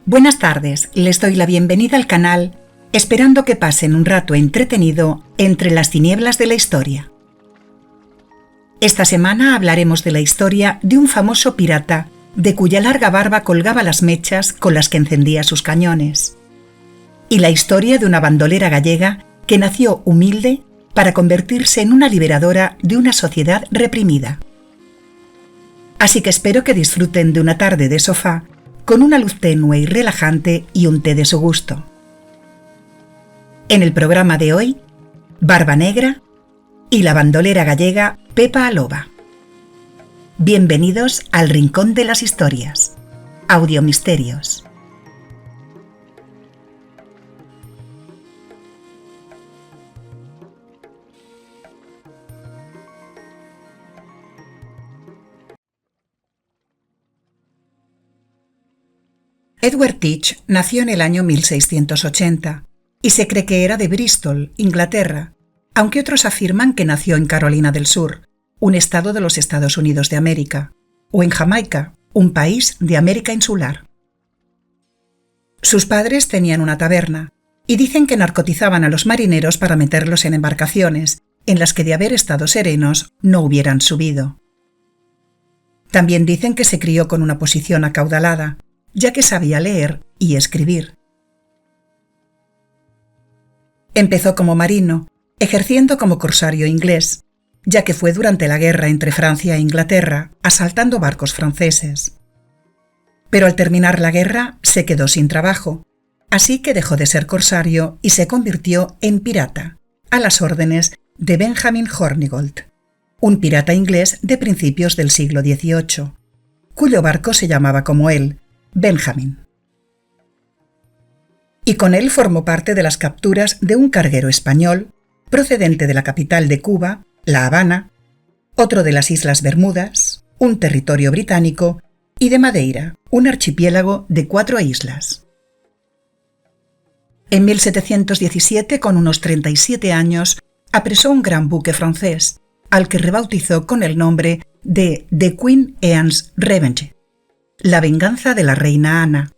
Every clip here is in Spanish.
Buenas tardes, les doy la bienvenida al canal, esperando que pasen un rato entretenido entre las tinieblas de la historia. Esta semana hablaremos de la historia de un famoso pirata de cuya larga barba colgaba las mechas con las que encendía sus cañones, y la historia de una bandolera gallega que nació humilde para convertirse en una liberadora de una sociedad reprimida. Así que espero que disfruten de una tarde de sofá con una luz tenue y relajante y un té de su gusto. En el programa de hoy, Barba Negra y la bandolera gallega Pepa Aloba. Bienvenidos al Rincón de las Historias. Audiomisterios. Edward Teach nació en el año 1680 y se cree que era de Bristol, Inglaterra, aunque otros afirman que nació en Carolina del Sur, un estado de los Estados Unidos de América, o en Jamaica, un país de América insular. Sus padres tenían una taberna y dicen que narcotizaban a los marineros para meterlos en embarcaciones en las que de haber estado serenos no hubieran subido. También dicen que se crió con una posición acaudalada, ya que sabía leer y escribir. Empezó como marino, ejerciendo como corsario inglés, ya que fue durante la guerra entre Francia e Inglaterra, asaltando barcos franceses. Pero al terminar la guerra se quedó sin trabajo, así que dejó de ser corsario y se convirtió en pirata, a las órdenes de Benjamin Hornigold, un pirata inglés de principios del siglo XVIII, cuyo barco se llamaba como él, Benjamin. Y con él formó parte de las capturas de un carguero español procedente de la capital de Cuba, La Habana, otro de las Islas Bermudas, un territorio británico, y de Madeira, un archipiélago de 4 islas. En 1717, con unos 37 años, apresó un gran buque francés, al que rebautizó con el nombre de The Queen Anne's Revenge, la venganza de la reina Ana,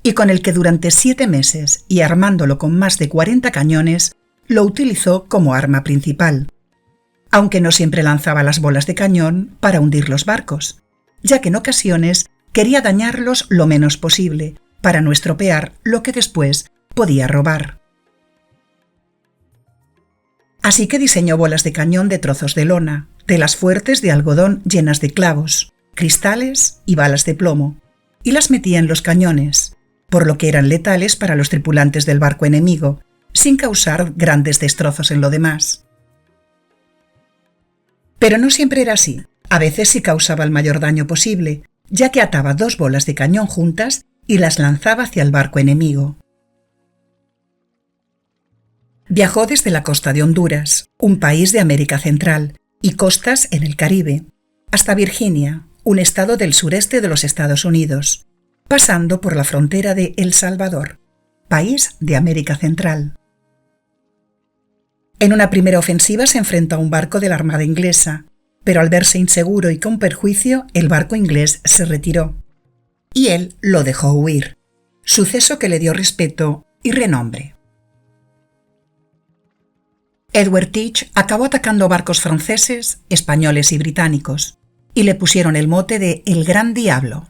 y con el que durante 7 meses, y armándolo con más de 40 cañones, lo utilizó como arma principal, aunque no siempre lanzaba las bolas de cañón para hundir los barcos, ya que en ocasiones quería dañarlos lo menos posible, para no estropear lo que después podía robar. Así que diseñó bolas de cañón de trozos de lona, telas fuertes de algodón llenas de clavos, cristales y balas de plomo, y las metía en los cañones, por lo que eran letales para los tripulantes del barco enemigo, sin causar grandes destrozos en lo demás. Pero no siempre era así, a veces sí causaba el mayor daño posible, ya que ataba 2 bolas de cañón juntas y las lanzaba hacia el barco enemigo. Viajó desde la costa de Honduras, un país de América Central, y costas en el Caribe, hasta Virginia, un estado del sureste de los Estados Unidos, pasando por la frontera de El Salvador, país de América Central. En una primera ofensiva se enfrentó a un barco de la Armada inglesa, pero al verse inseguro y con perjuicio, el barco inglés se retiró, y él lo dejó huir, suceso que le dio respeto y renombre. Edward Teach acabó atacando barcos franceses, españoles y británicos, y le pusieron el mote de El Gran Diablo.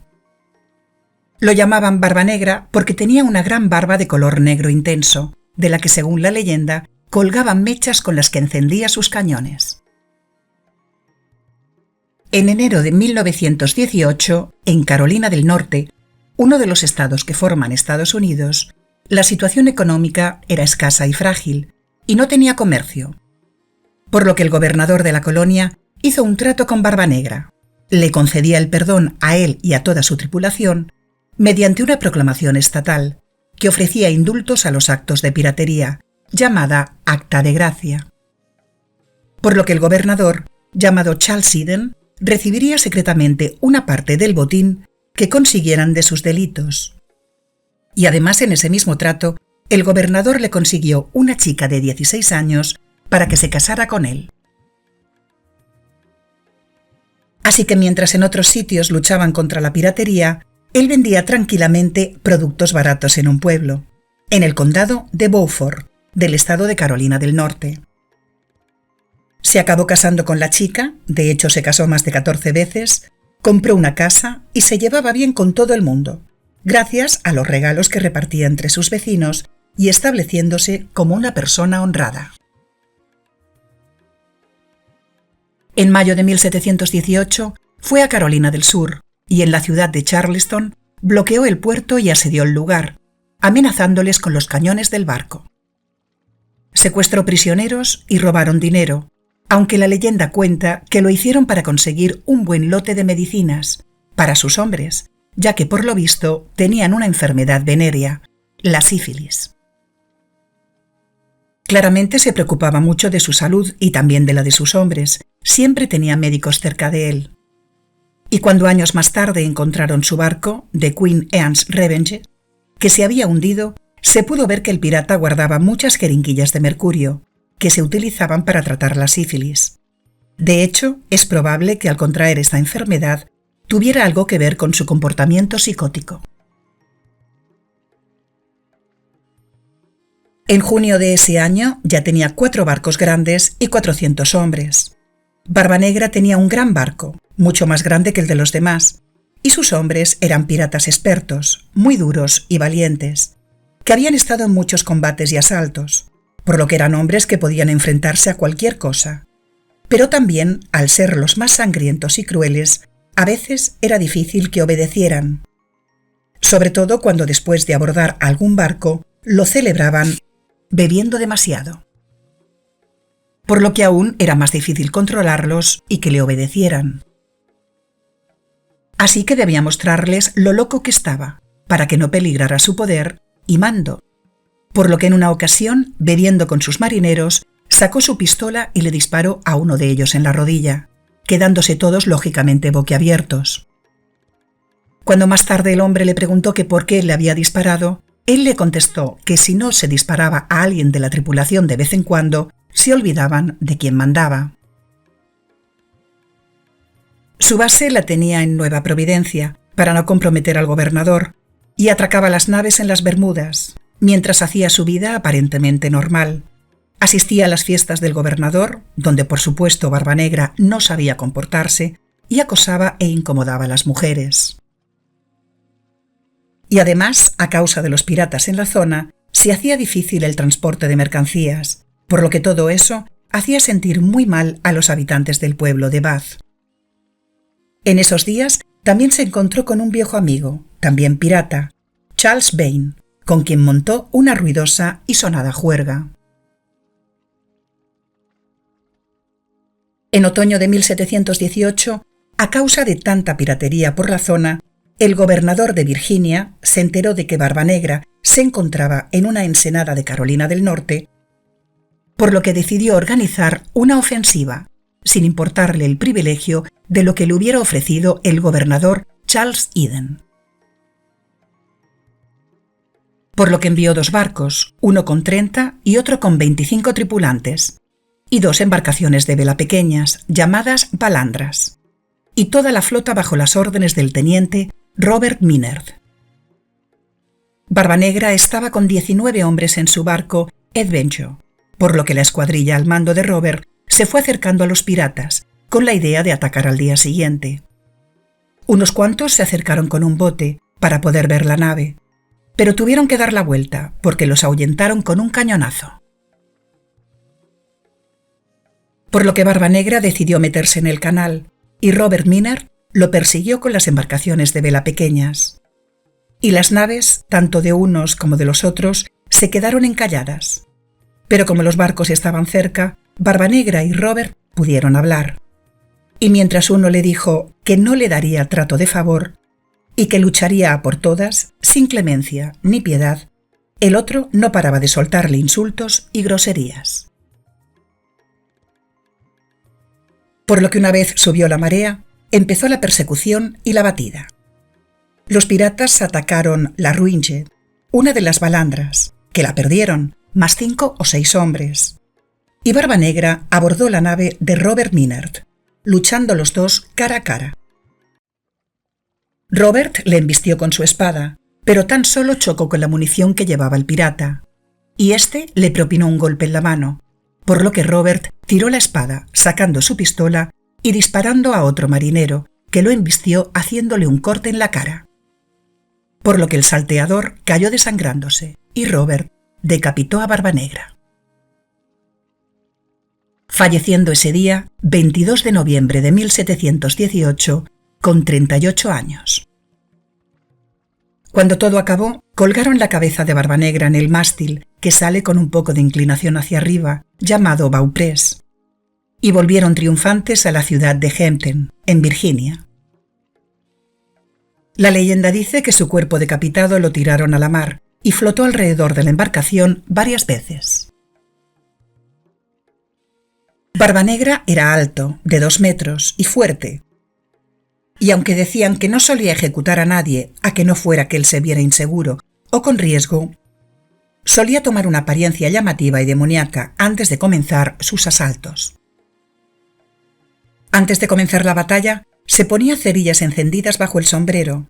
Lo llamaban Barba Negra porque tenía una gran barba de color negro intenso, de la que, según la leyenda, colgaban mechas con las que encendía sus cañones. En enero de 1918, en Carolina del Norte, uno de los estados que forman Estados Unidos, la situación económica era escasa y frágil, y no tenía comercio, por lo que el gobernador de la colonia hizo un trato con Barba Negra. Le concedía el perdón a él y a toda su tripulación mediante una proclamación estatal que ofrecía indultos a los actos de piratería, llamada Acta de Gracia. Por lo que el gobernador, llamado Charles Eden, recibiría secretamente una parte del botín que consiguieran de sus delitos. Y además, en ese mismo trato, el gobernador le consiguió una chica de 16 años para que se casara con él. Así que mientras en otros sitios luchaban contra la piratería, él vendía tranquilamente productos baratos en un pueblo, en el condado de Beaufort, del estado de Carolina del Norte. Se acabó casando con la chica, de hecho se casó más de 14 veces, compró una casa y se llevaba bien con todo el mundo, gracias a los regalos que repartía entre sus vecinos y estableciéndose como una persona honrada. En mayo de 1718 fue a Carolina del Sur y en la ciudad de Charleston bloqueó el puerto y asedió el lugar, amenazándoles con los cañones del barco. Secuestró prisioneros y robaron dinero, aunque la leyenda cuenta que lo hicieron para conseguir un buen lote de medicinas para sus hombres, ya que por lo visto tenían una enfermedad venérea, la sífilis. Claramente se preocupaba mucho de su salud y también de la de sus hombres, siempre tenía médicos cerca de él. Y cuando años más tarde encontraron su barco, The Queen Anne's Revenge, que se había hundido, se pudo ver que el pirata guardaba muchas jeringuillas de mercurio, que se utilizaban para tratar la sífilis. De hecho, es probable que al contraer esta enfermedad tuviera algo que ver con su comportamiento psicótico. En junio de ese año ya tenía 4 barcos grandes y 400 hombres. Barbanegra tenía un gran barco, mucho más grande que el de los demás, y sus hombres eran piratas expertos, muy duros y valientes, que habían estado en muchos combates y asaltos, por lo que eran hombres que podían enfrentarse a cualquier cosa. Pero también, al ser los más sangrientos y crueles, a veces era difícil que obedecieran. Sobre todo cuando después de abordar algún barco, lo celebraban bebiendo demasiado. Por lo que aún era más difícil controlarlos y que le obedecieran. Así que debía mostrarles lo loco que estaba, para que no peligrara su poder y mando. Por lo que en una ocasión, bebiendo con sus marineros, sacó su pistola y le disparó a uno de ellos en la rodilla, quedándose todos lógicamente boquiabiertos. Cuando más tarde el hombre le preguntó que por qué le había disparado, él le contestó que si no se disparaba a alguien de la tripulación de vez en cuando, se olvidaban de quién mandaba. Su base la tenía en Nueva Providencia, para no comprometer al gobernador, y atracaba las naves en las Bermudas, mientras hacía su vida aparentemente normal. Asistía a las fiestas del gobernador, donde por supuesto Barbanegra no sabía comportarse, y acosaba e incomodaba a las mujeres. Y además, a causa de los piratas en la zona, se hacía difícil el transporte de mercancías, por lo que todo eso hacía sentir muy mal a los habitantes del pueblo de Bath. En esos días también se encontró con un viejo amigo, también pirata, Charles Vane, con quien montó una ruidosa y sonada juerga. En otoño de 1718, a causa de tanta piratería por la zona, el gobernador de Virginia se enteró de que Barbanegra se encontraba en una ensenada de Carolina del Norte, por lo que decidió organizar una ofensiva, sin importarle el privilegio de lo que le hubiera ofrecido el gobernador Charles Eden. Por lo que envió 2 barcos, uno con 30 y otro con 25 tripulantes, y 2 embarcaciones de vela pequeñas, llamadas balandras, y toda la flota bajo las órdenes del teniente Robert Minerd. Barbanegra estaba con 19 hombres en su barco Adventure, por lo que la escuadrilla al mando de Robert se fue acercando a los piratas, con la idea de atacar al día siguiente. Unos cuantos se acercaron con un bote para poder ver la nave, pero tuvieron que dar la vuelta porque los ahuyentaron con un cañonazo. Por lo que Barbanegra decidió meterse en el canal y Robert Minerd lo persiguió con las embarcaciones de vela pequeñas. Y las naves, tanto de unos como de los otros, se quedaron encalladas. Pero como los barcos estaban cerca, Barbanegra y Robert pudieron hablar. Y mientras uno le dijo que no le daría trato de favor y que lucharía a por todas, sin clemencia ni piedad, el otro no paraba de soltarle insultos y groserías. Por lo que una vez subió la marea, empezó la persecución y la batida. Los piratas atacaron la Ruinge, una de las balandras, que la perdieron, más 5 o 6 hombres. Y Barbanegra abordó la nave de Robert Minerd, luchando los dos cara a cara. Robert le embistió con su espada, pero tan solo chocó con la munición que llevaba el pirata, y éste le propinó un golpe en la mano, por lo que Robert tiró la espada, sacando su pistola y disparando a otro marinero, que lo embistió haciéndole un corte en la cara. Por lo que el salteador cayó desangrándose y Robert decapitó a Barbanegra. Falleciendo ese día, 22 de noviembre de 1718, con 38 años. Cuando todo acabó, colgaron la cabeza de Barbanegra en el mástil, que sale con un poco de inclinación hacia arriba, llamado Bauprés, y volvieron triunfantes a la ciudad de Hampton, en Virginia. La leyenda dice que su cuerpo decapitado lo tiraron a la mar y flotó alrededor de la embarcación varias veces. Barbanegra era alto, de 2 metros, y fuerte. Y aunque decían que no solía ejecutar a nadie a que no fuera que él se viera inseguro o con riesgo, solía tomar una apariencia llamativa y demoníaca antes de comenzar sus asaltos. Antes de comenzar la batalla, se ponía cerillas encendidas bajo el sombrero.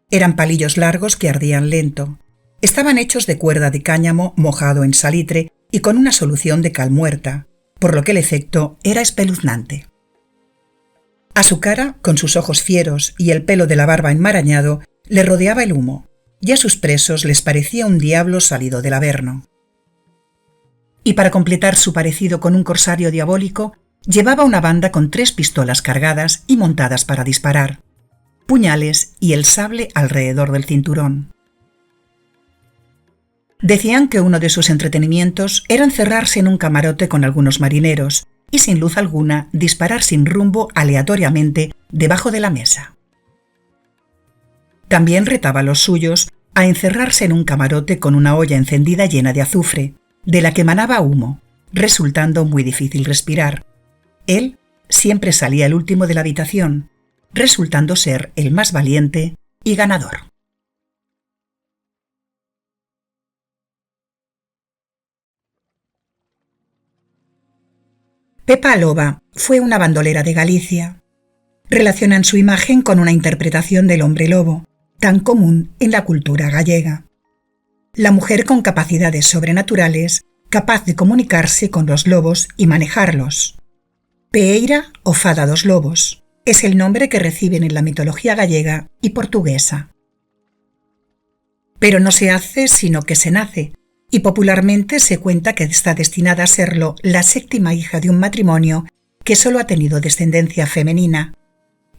Eran palillos largos que ardían lento. Estaban hechos de cuerda de cáñamo mojado en salitre y con una solución de cal muerta, por lo que el efecto era espeluznante. A su cara, con sus ojos fieros y el pelo de la barba enmarañado, le rodeaba el humo, y a sus presos les parecía un diablo salido del Averno. Y para completar su parecido con un corsario diabólico, llevaba una banda con 3 pistolas cargadas y montadas para disparar, puñales y el sable alrededor del cinturón. Decían que uno de sus entretenimientos era encerrarse en un camarote con algunos marineros y sin luz alguna disparar sin rumbo aleatoriamente debajo de la mesa. También retaba a los suyos a encerrarse en un camarote con una olla encendida llena de azufre, de la que emanaba humo, resultando muy difícil respirar. Él siempre salía el último de la habitación, resultando ser el más valiente y ganador. Pepa Loba fue una bandolera de Galicia. Relacionan su imagen con una interpretación del hombre lobo, tan común en la cultura gallega. La mujer con capacidades sobrenaturales, capaz de comunicarse con los lobos y manejarlos. Peeira o Fada dos Lobos es el nombre que reciben en la mitología gallega y portuguesa. Pero no se hace, sino que se nace, y popularmente se cuenta que está destinada a serlo la 7ª hija de un matrimonio que solo ha tenido descendencia femenina,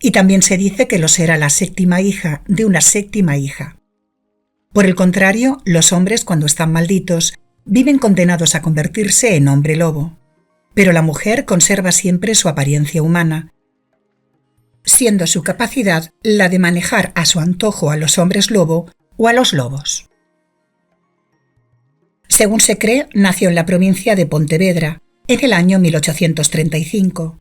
y también se dice que lo será la 7ª hija de una 7ª hija. Por el contrario, los hombres, cuando están malditos, viven condenados a convertirse en hombre lobo, pero la mujer conserva siempre su apariencia humana, siendo su capacidad la de manejar a su antojo a los hombres lobo o a los lobos. Según se cree, nació en la provincia de Pontevedra, en el año 1835.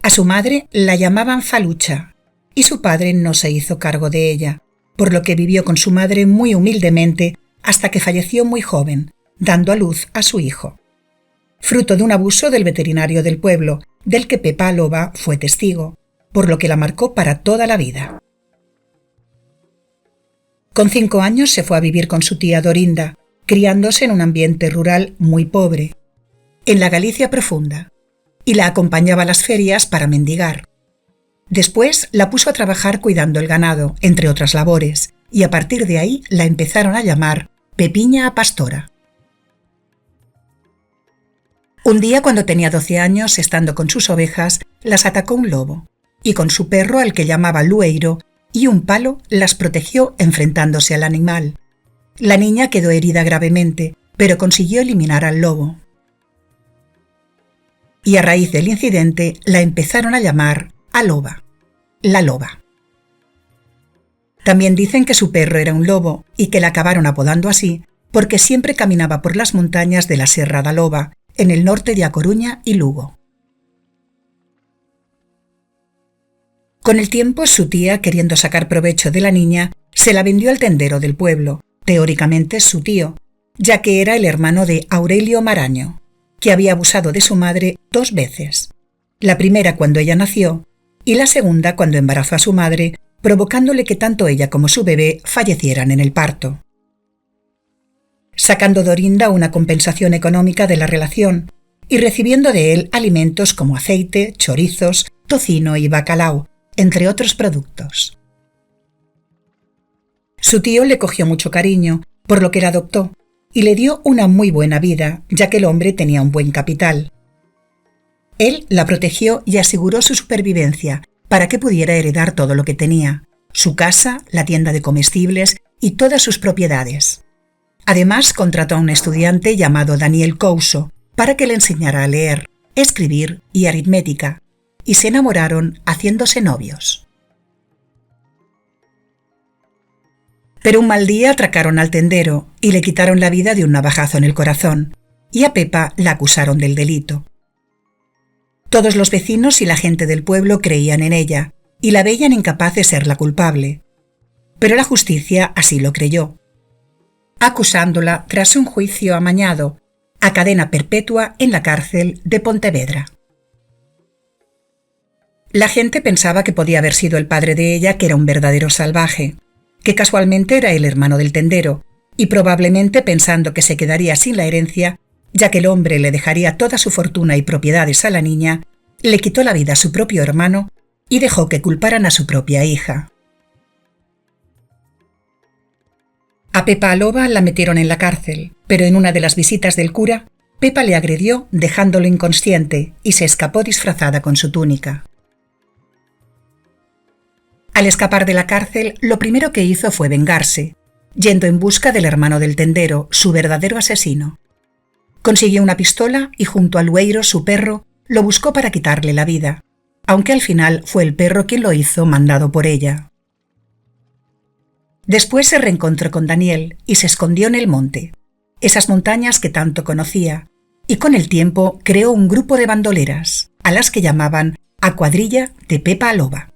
A su madre la llamaban Falucha, y su padre no se hizo cargo de ella, por lo que vivió con su madre muy humildemente hasta que falleció muy joven, dando a luz a su hijo. Fruto de un abuso del veterinario del pueblo, del que Pepa Loba fue testigo, por lo que la marcó para toda la vida. Con 5 años se fue a vivir con su tía Dorinda, criándose en un ambiente rural muy pobre, en la Galicia profunda, y la acompañaba a las ferias para mendigar. Después la puso a trabajar cuidando el ganado, entre otras labores, y a partir de ahí la empezaron a llamar Pepiña a Pastora. Un día, cuando tenía 12 años, estando con sus ovejas, las atacó un lobo, y con su perro, al que llamaba Lueiro, y un palo, las protegió enfrentándose al animal. La niña quedó herida gravemente, pero consiguió eliminar al lobo. Y a raíz del incidente la empezaron a llamar a Loba, la loba. También dicen que su perro era un lobo y que la acabaron apodando así porque siempre caminaba por las montañas de la Serra da Loba, en el norte de A Coruña y Lugo. Con el tiempo, su tía, queriendo sacar provecho de la niña, se la vendió al tendero del pueblo, teóricamente su tío, ya que era el hermano de Aurelio Maraño, que había abusado de su madre 2 veces, la primera cuando ella nació y la segunda cuando embarazó a su madre provocándole que tanto ella como su bebé fallecieran en el parto. Sacando Dorinda una compensación económica de la relación y recibiendo de él alimentos como aceite, chorizos, tocino y bacalao, entre otros productos. Su tío le cogió mucho cariño, por lo que la adoptó, y le dio una muy buena vida, ya que el hombre tenía un buen capital. Él la protegió y aseguró su supervivencia para que pudiera heredar todo lo que tenía, su casa, la tienda de comestibles y todas sus propiedades. Además, contrató a un estudiante llamado Daniel Couso para que le enseñara a leer, escribir y aritmética, y se enamoraron haciéndose novios. Pero un mal día atracaron al tendero y le quitaron la vida de un navajazo en el corazón, y a Pepa la acusaron del delito. Todos los vecinos y la gente del pueblo creían en ella y la veían incapaz de ser la culpable, pero la justicia así lo creyó, acusándola tras un juicio amañado a cadena perpetua en la cárcel de Pontevedra. La gente pensaba que podía haber sido el padre de ella, que era un verdadero salvaje, que casualmente era el hermano del tendero, y probablemente pensando que se quedaría sin la herencia, ya que el hombre le dejaría toda su fortuna y propiedades a la niña, le quitó la vida a su propio hermano y dejó que culparan a su propia hija. A Pepa Aloba la metieron en la cárcel, pero en una de las visitas del cura, Pepa le agredió dejándolo inconsciente y se escapó disfrazada con su túnica. Al escapar de la cárcel, lo primero que hizo fue vengarse, yendo en busca del hermano del tendero, su verdadero asesino. Consiguió una pistola y junto a Lueiro, su perro, lo buscó para quitarle la vida, aunque al final fue el perro quien lo hizo mandado por ella. Después se reencontró con Daniel y se escondió en el monte, esas montañas que tanto conocía, y con el tiempo creó un grupo de bandoleras, a las que llamaban a Cuadrilla de Pepa Aloba,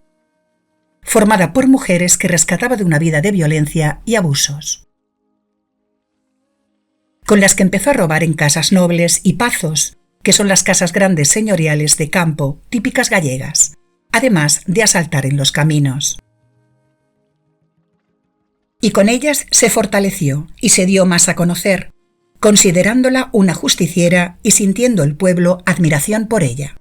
formada por mujeres que rescataba de una vida de violencia y abusos, con las que empezó a robar en casas nobles y pazos, que son las casas grandes señoriales de campo típicas gallegas, además de asaltar en los caminos. Y con ellas se fortaleció y se dio más a conocer, considerándola una justiciera y sintiendo el pueblo admiración por ella.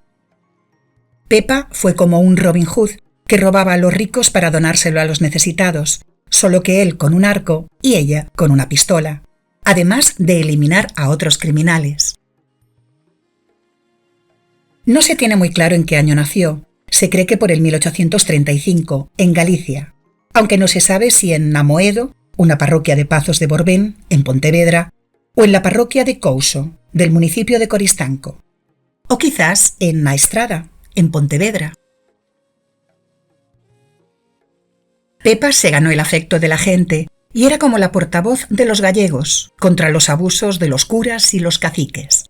Pepa fue como un Robin Hood, que robaba a los ricos para donárselo a los necesitados, solo que él con un arco y ella con una pistola, además de eliminar a otros criminales. No se tiene muy claro en qué año nació, se cree que por el 1835, en Galicia, aunque no se sabe si en Namoedo, una parroquia de Pazos de Borbén, en Pontevedra, o en la parroquia de Couso, del municipio de Coristanco, o quizás en Maestrada, en Pontevedra. Pepa se ganó el afecto de la gente y era como la portavoz de los gallegos contra los abusos de los curas y los caciques.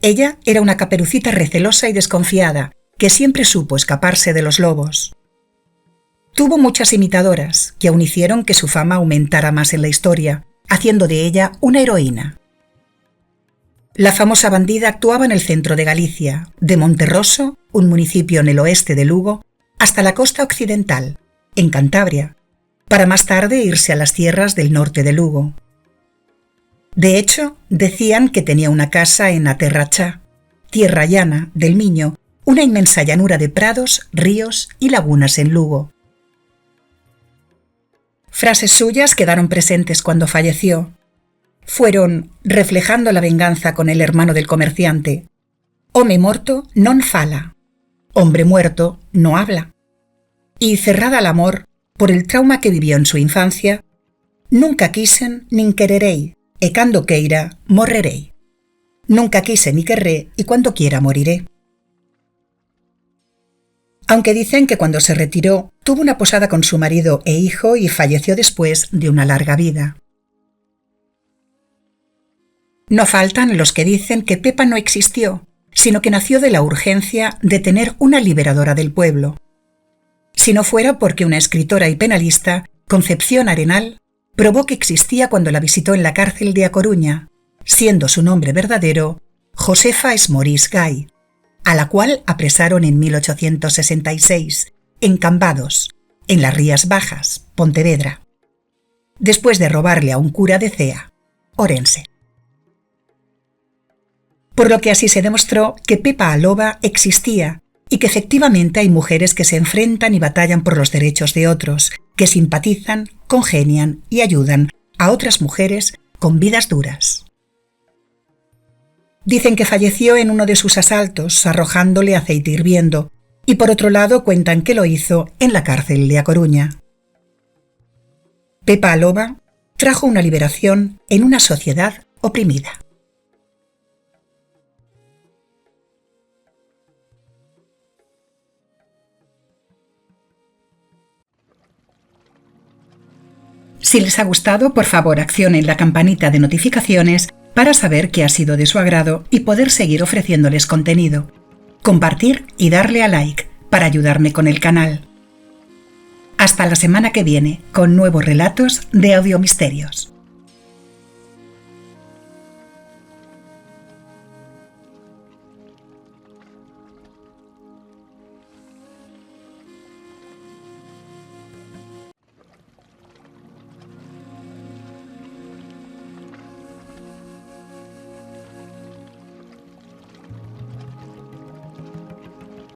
Ella era una caperucita recelosa y desconfiada que siempre supo escaparse de los lobos. Tuvo muchas imitadoras que aún hicieron que su fama aumentara más en la historia, haciendo de ella una heroína. La famosa bandida actuaba en el centro de Galicia, de Monterroso, un municipio en el oeste de Lugo, hasta la costa occidental, en Cantabria, para más tarde irse a las tierras del norte de Lugo. De hecho, decían que tenía una casa en Aterrachá, tierra llana del Miño, una inmensa llanura de prados, ríos y lagunas en Lugo. Frases suyas quedaron presentes cuando falleció. Fueron, reflejando la venganza con el hermano del comerciante: «Home morto non fala», hombre muerto no habla. Y cerrada al amor, por el trauma que vivió en su infancia: «Nunca quisen nin quererei, e cando queira morrerei». Nunca quise ni querré, y cuando quiera moriré. Aunque dicen que cuando se retiró, tuvo una posada con su marido e hijo y falleció después de una larga vida. No faltan los que dicen que Pepa no existió, sino que nació de la urgencia de tener una liberadora del pueblo. Si no fuera porque una escritora y penalista, Concepción Arenal, probó que existía cuando la visitó en la cárcel de A Coruña, siendo su nombre verdadero Josefa Esmorís Gay, a la cual apresaron en 1866, en Cambados, en las Rías Bajas, Pontevedra, después de robarle a un cura de Cea, Orense. Por lo que así se demostró que Pepa a Loba existía y que efectivamente hay mujeres que se enfrentan y batallan por los derechos de otros, que simpatizan, congenian y ayudan a otras mujeres con vidas duras. Dicen que falleció en uno de sus asaltos arrojándole aceite hirviendo, y por otro lado cuentan que lo hizo en la cárcel de A Coruña. Pepa a Loba trajo una liberación en una sociedad oprimida. Si les ha gustado, por favor accionen la campanita de notificaciones para saber que ha sido de su agrado y poder seguir ofreciéndoles contenido. Compartir y darle a like para ayudarme con el canal. Hasta la semana que viene con nuevos relatos de Audiomisterios.